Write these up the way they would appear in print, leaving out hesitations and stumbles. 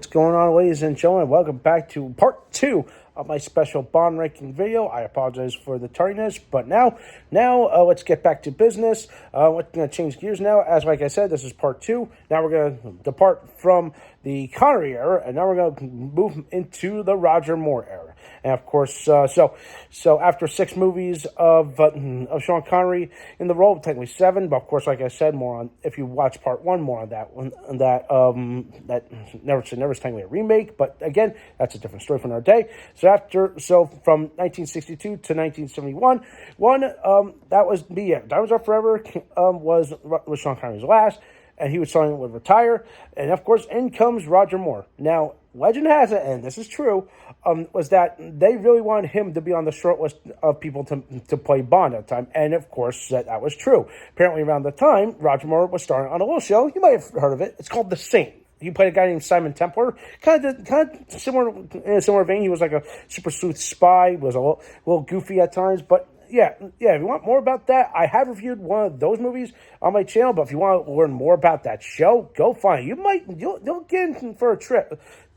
What's going on, ladies and gentlemen? Welcome back to part 2 of my special Bond ranking video. I apologize for the tardiness, but now, let's get back to business. We're going to change gears now. As like I said, this is part 2. Now we're going to depart from the Connery era, and now we're going to move into the Roger Moore era. And of course, so after 6 movies of Sean Connery in the role, technically 7, but of course, like I said, more on if you watch part 1, more on that one. That Never Say Never is technically a remake, but again, that's a different story for another day. So from 1962 to 1971, that was Diamonds Are Forever was Sean Connery's last, and he was starting to retire. And of course, in comes Roger Moore. Now, legend has it, and this is true, was that they really wanted him to be on the short list of people to play Bond at the time. And of course, that was true. Apparently, around the time, Roger Moore was starring on a little show. You might have heard of it. It's called The Saint. He played a guy named Simon Templar, kind of similar in a similar vein. He was like a super sleuth spy, was a little goofy at times, but yeah. If you want more about that, I have reviewed one of those movies on my channel. But if you want to learn more about that show, go find it. You'll get in for a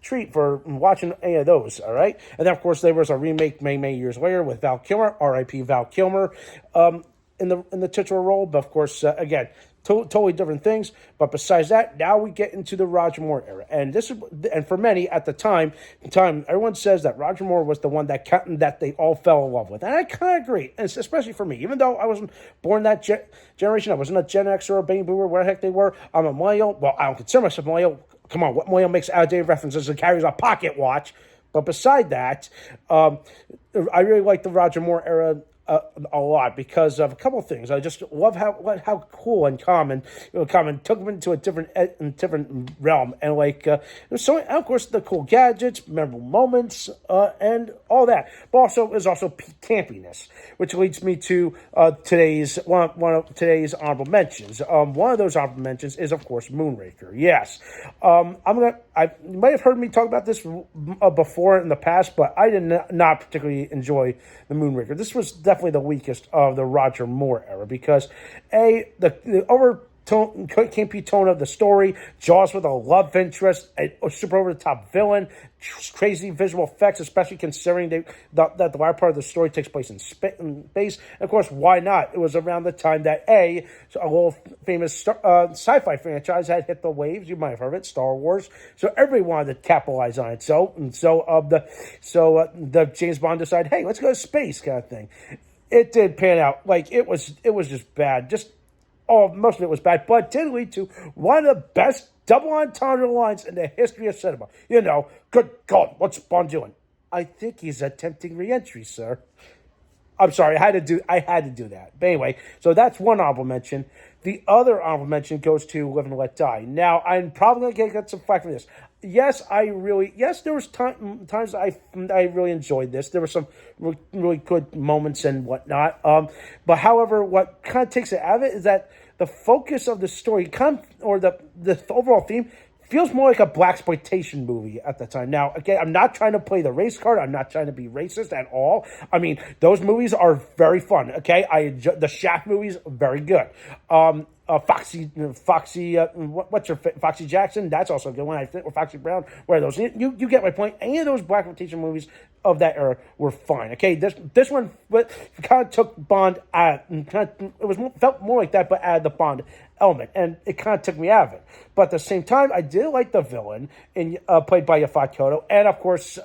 treat for watching any of those. All right, and then of course there was a remake many years later with Val Kilmer, R.I.P. Val Kilmer, in the titular role. But of course, again, totally different things. But besides that, now we get into the Roger Moore era, and for many at the time, everyone says that Roger Moore was the one that they all fell in love with, and I kind of agree, and especially for me, even though I wasn't born that generation, I wasn't a Gen X or a Baby Boomer, where the heck they were. I'm a millennial. Well, I don't consider myself a millennial. Come on, what millennial makes outdated references and carries a pocket watch? But beside that, I really like the Roger Moore era a lot because of a couple of things. I just love how cool and calm took him into a different realm, and so of course the cool gadgets, memorable moments, and all that. But also there's also campiness, which leads me to today's one of today's honorable mentions. One of those honorable mentions is of course Moonraker. Yes, you might have heard me talk about this before in the past, but I did not particularly enjoy the Moonraker. This was definitely the weakest of the Roger Moore era because the campy tone of the story, Jaws with a love interest, a super over the top villain, crazy visual effects, especially considering that the latter part of the story takes place in space. And of course, why not? It was around the time that a little famous sci-fi franchise had hit the waves. You might have heard of it, Star Wars. So everybody wanted to capitalize on it. So the James Bond decided, hey, let's go to space, kind of thing. It did pan out like it was just bad. Most of it was bad, but did lead to one of the best double entendre lines in the history of cinema. Good God, what's Bond doing? I think he's attempting re-entry, sir. I'm sorry, I had to do that. But anyway, so that's one honorable mention. The other honorable mention goes to Live and Let Die. Now, I'm probably going to get some flack for this. Yes, there was times I really enjoyed this. There were some really good moments and whatnot. But however, what kind of takes it out of it is that the focus of the story, or the overall theme, feels more like a blaxploitation movie at the time. Now, again, I'm not trying to play the race card. I'm not trying to be racist at all. I mean, those movies are very fun. Okay, the Shaft movies very good. Foxy Jackson, that's also a good one. I think, or Foxy Brown, where those you get my point. Any of those blaxploitation movies of that era were fine. Okay, this one kind of took Bond out, and felt more like that, but added the Bond element, and it kind of took me out of it. But at the same time, I did like the villain played by Yaphet Kotto, and of course,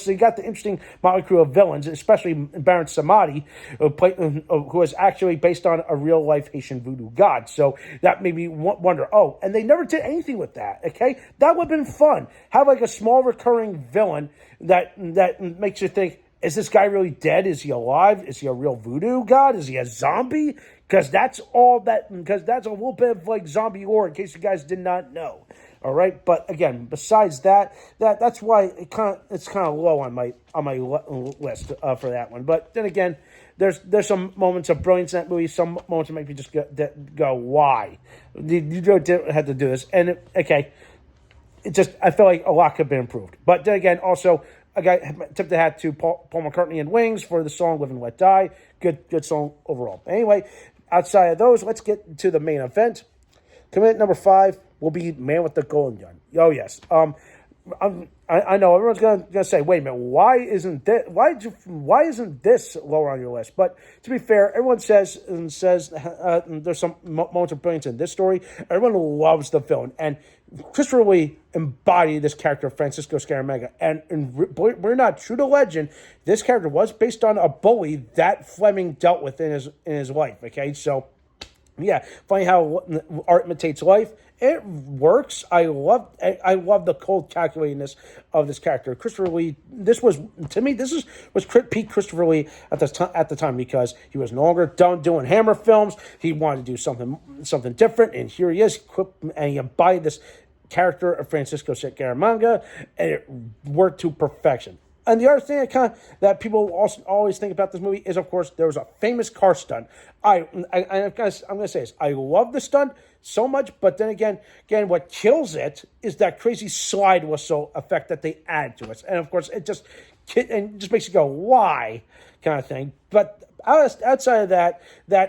you got the interesting motley crew of villains, especially Baron Samedi, who was actually based on a real life Haitian voodoo god. So that made me wonder. Oh, and they never did anything with that. Okay, that would have been fun. Have like a small recurring villain that makes you think, is this guy really dead? Is he alive? Is he a real voodoo god? Is he a zombie? Because that's a little bit of like zombie lore, in case you guys did not know. All right, but again, besides that's why it's kind of low on my list for that one. But then again, there's some moments of brilliance in that movie. Some moments that make me just go why? You had to do this, and I feel like a lot could have been improved. But then again, also, tip the hat to Paul McCartney and Wings for the song "Live and Let Die." Good song overall. Anyway, outside of those, let's get to the main event. Coming at number 5, will be Man with the Golden Gun. Oh yes. I know everyone's gonna say, wait a minute, why isn't this lower on your list? But to be fair, everyone says there's some moments of brilliance in this story. Everyone loves the villain, and Christopher Lee embodied this character of Francisco Scaramanga. And we're not true to legend. This character was based on a bully that Fleming dealt with in his life. Okay, so. Yeah, funny how art imitates life. It works. I love the cold calculatedness of this character. Christopher Lee. This was peak Christopher Lee at the time because he was no longer done doing Hammer films. He wanted to do something different, and here he is, and he embodied this character of Francisco Scaramanga, and it worked to perfection. And the other thing that people also always think about this movie is, of course, there was a famous car stunt. I'm going to say this. I love the stunt so much, but then again, what kills it is that crazy slide whistle effect that they add to it. And, of course, it just makes you go, why, kind of thing. But outside of that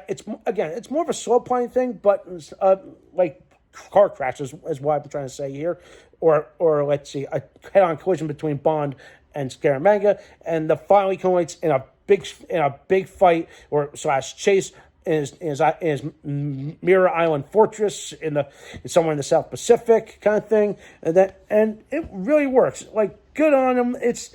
it's more of a slow playing thing, but like car crashes is what I'm trying to say here. Or let's see, a head-on collision between Bond and Scaramanga, and the finally culminates in a big fight or / chase in Mirror Island Fortress somewhere in the South Pacific kind of thing, and it really works. Like, good on them. It's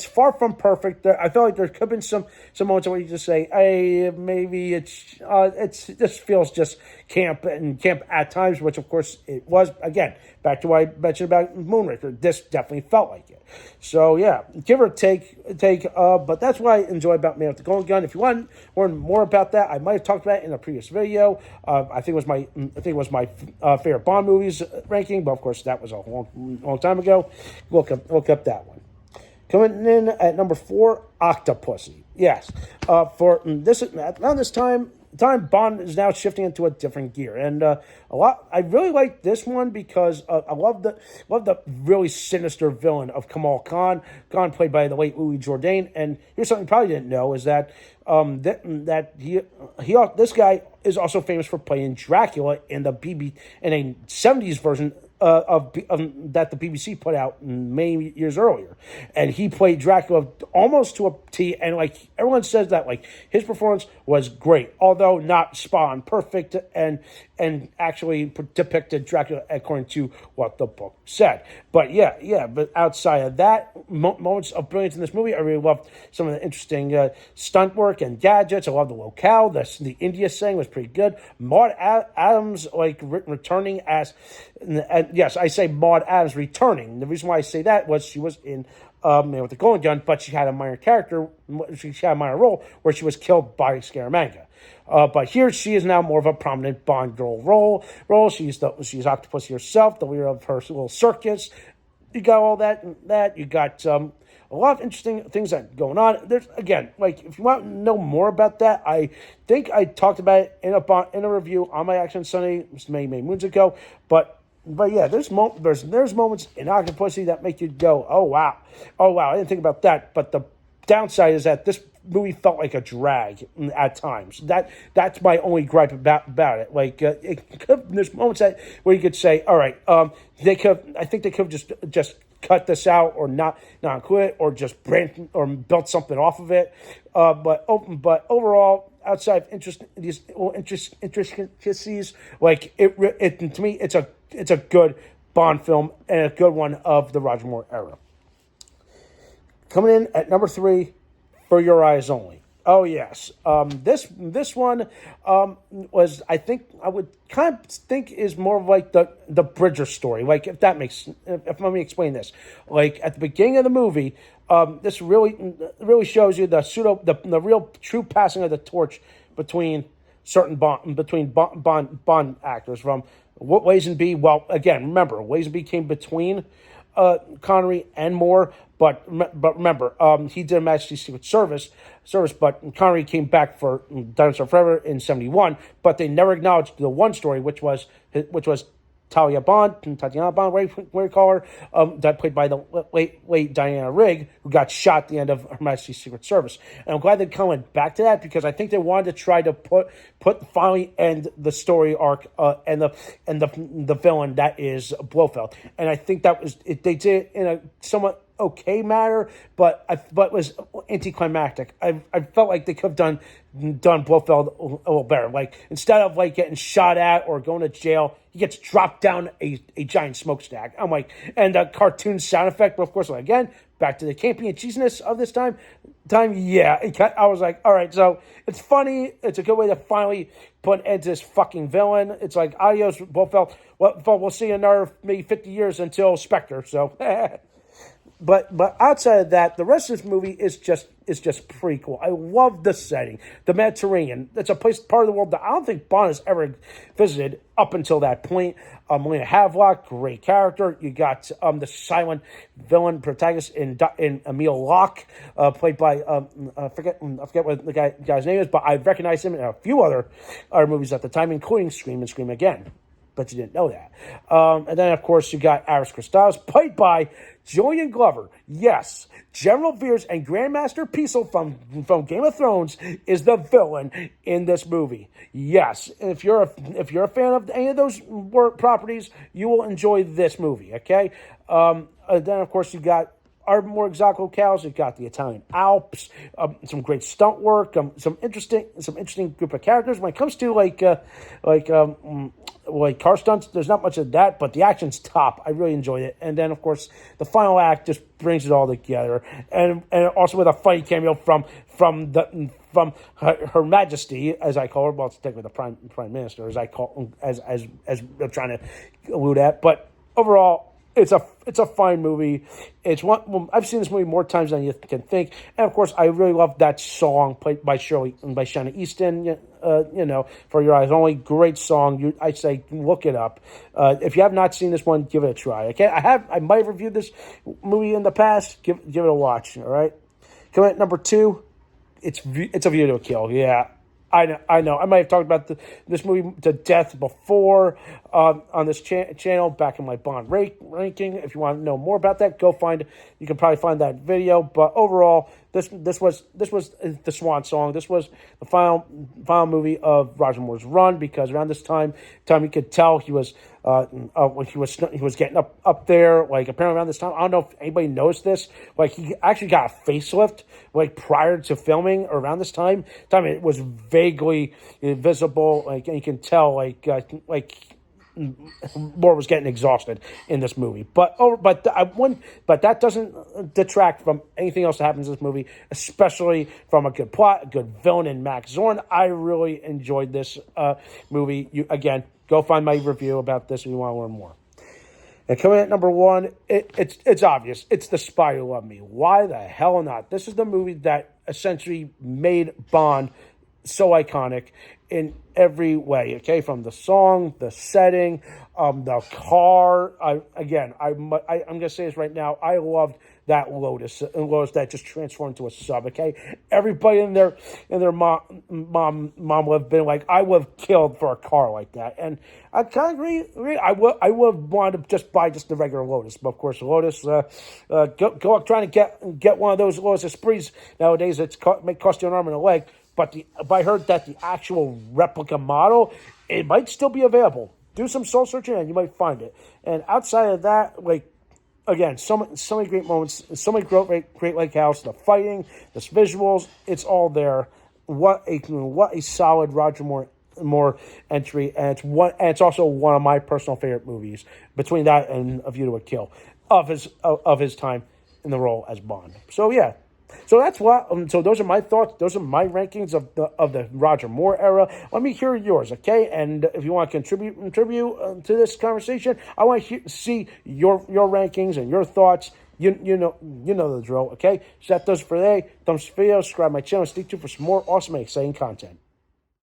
far from perfect. I feel like there could have been some moments where you just say, hey, maybe it just feels just camp at times, which of course it was. Again, back to what I mentioned about Moonraker, this definitely felt like it. So yeah, give or take. But that's what I enjoy about Man with the Golden Gun. If you want to learn more about that, I might have talked about it in a previous video. I think it was my favorite Bond movies ranking, but of course that was a long time ago. Look up that one. Coming in at number 4, Octopussy. Yes, for this around this time Bond is now shifting into a different gear, and I really like this one because I love the really sinister villain of Kamal Khan, played by the late Louis Jourdain. And here's something you probably didn't know is that this guy is also famous for playing Dracula in a 70s version that the BBC put out many years earlier, and he played Dracula almost to a T. And like everyone says that like his performance was great, although not spot on perfect, and actually depicted Dracula according to what the book said. But but outside of that, moments of brilliance in this movie, I really loved some of the interesting stunt work and gadgets. I love the locale. The India saying was pretty good. Maud Adams returning as. Yes, I say Maud Adams returning. The reason why I say that was she was in Man with the Golden Gun, but she had a minor role where she was killed by Scaramanga. But here she is now more of a prominent Bond girl role. She's Octopussy herself, the leader of her little circus. You got all that. You got a lot of interesting things that going on. There's again, like if you want to know more about that, I think I talked about it in a review on my Action Sunday many moons ago. But yeah, there's moments in Octopussy that make you go, oh wow, I didn't think about that. But the downside is that this movie felt like a drag at times. That's my only gripe about it. Like there's moments where you could say, all right, I think they could have just cut this out or not include it or just brand or built something off of it. But overall, outside of these intricacies, like it to me, it's a good Bond film and a good one of the Roger Moore era. Coming in at number 3, For Your Eyes Only. Oh yes, this one was, I think I would kind of think is more of like the Bridger story. Like if let me explain this. Like at the beginning of the movie, this really shows you the real true passing of the torch between Bond actors from Lazenby. Well, again, remember Lazenby came between Connery and Moore, but remember, he did Majesty's Secret Service, but Connery came back for Dinosaur Forever in '71, but they never acknowledged the one story, which was Tatiana Bond, what do you call her? That played by the late Diana Rigg, who got shot at the end of Her Majesty's Secret Service. And I'm glad they kind of went back to that, because I think they wanted to try to finally end the story arc and the villain that is Blofeld. And I think that was it. They did it in a somewhat okay matter, but it was anticlimactic. I felt like they could have done Blofeld a little better. Like, instead of like getting shot at or going to jail, he gets dropped down a giant smokestack. I'm like, and a cartoon sound effect, but of course, again, back to the campy and cheesiness of this time. Yeah, I was like, all right, so it's funny. It's a good way to finally put an end to this fucking villain. It's like, adios, Blofeld. Well, we'll see you in another maybe 50 years until Spectre. So. But outside of that, the rest of this movie is just pretty cool. I love the setting, the Mediterranean. It's a part of the world that I don't think Bond has ever visited up until that point. Melina Havelock, great character. You got the silent villain protagonist in Emil Locke, played by I forget what the guy's name is, but I recognize him in a few other movies at the time, including Scream and Scream Again. But you didn't know that. And then, of course, you got Aris Christos, played by Julian Glover. Yes, General Veers and Grandmaster Peaceful from Game of Thrones is the villain in this movie. Yes, if you're a fan of any of those properties, you will enjoy this movie. Okay. Then, of course, you got our more exotic locales. You've got the Italian Alps, some great stunt work, some interesting group of characters. When it comes to like car stunts, there's not much of that, but the action's top. I really enjoyed it. And then, of course, the final act just brings it all together, and also with a funny cameo from Her Majesty, as I call her. Well, it's technically the Prime Minister, as I call as I'm trying to allude at. But overall, it's a fine movie. It's one. Well, I've seen this movie more times than you can think, and of course, I really love that song played by Shanna Easton. For Your Eyes Only, great song. I say look it up. If you have not seen this one, give it a try. Okay, I might have reviewed this movie in the past. Give it a watch. All right. Coming at number 2, it's A View to a Kill. Yeah. I know. I might have talked about this movie to death before on this channel back in my Bond ranking. If you want to know more about that, you can probably find that video. But overall, this was the swan song. This was the final movie of Roger Moore's run, because around this time you could tell he was getting up there. Like, apparently around this time, I don't know if anybody knows this. Like, he actually got a facelift like prior to filming, or around this time it was vaguely visible. Like, and you can tell like Moore was getting exhausted in this movie, but that doesn't detract from anything else that happens in this movie, especially from a good plot, a good villain in Max Zorn. I really enjoyed this movie. You again, go find my review about this if you want to learn more. And coming at number 1, it's obvious. It's The Spy Who Loved Me. Why the hell not? This is the movie that essentially made Bond so iconic in every way. Okay, from the song, the setting, the car. I'm gonna say this right now. I loved that Lotus that just transformed into a sub. Okay, everybody in their mom would have been like, I would have killed for a car like that. And I kind of agree. I would have wanted to just buy the regular Lotus, but of course, Lotus go up trying to get one of those Lotus Esprits nowadays. May cost you an arm and a leg. But I heard that the actual replica model, it might still be available. Do some soul searching and you might find it. And outside of that, like, again, so many great moments, so many great Lake House, the fighting, the visuals, it's all there. What a solid Roger Moore entry, and it's also one of my personal favorite movies. Between that and A View to a Kill, of his time in the role as Bond. So yeah. So that's what. So those are my thoughts. Those are my rankings of the Roger Moore era. Let me hear yours, okay? And if you want to contribute to this conversation, I want to see your rankings and your thoughts. You know the drill, okay? So that does it for today. Thumbs up the video, subscribe to my channel, and stay tuned for some more awesome and exciting content.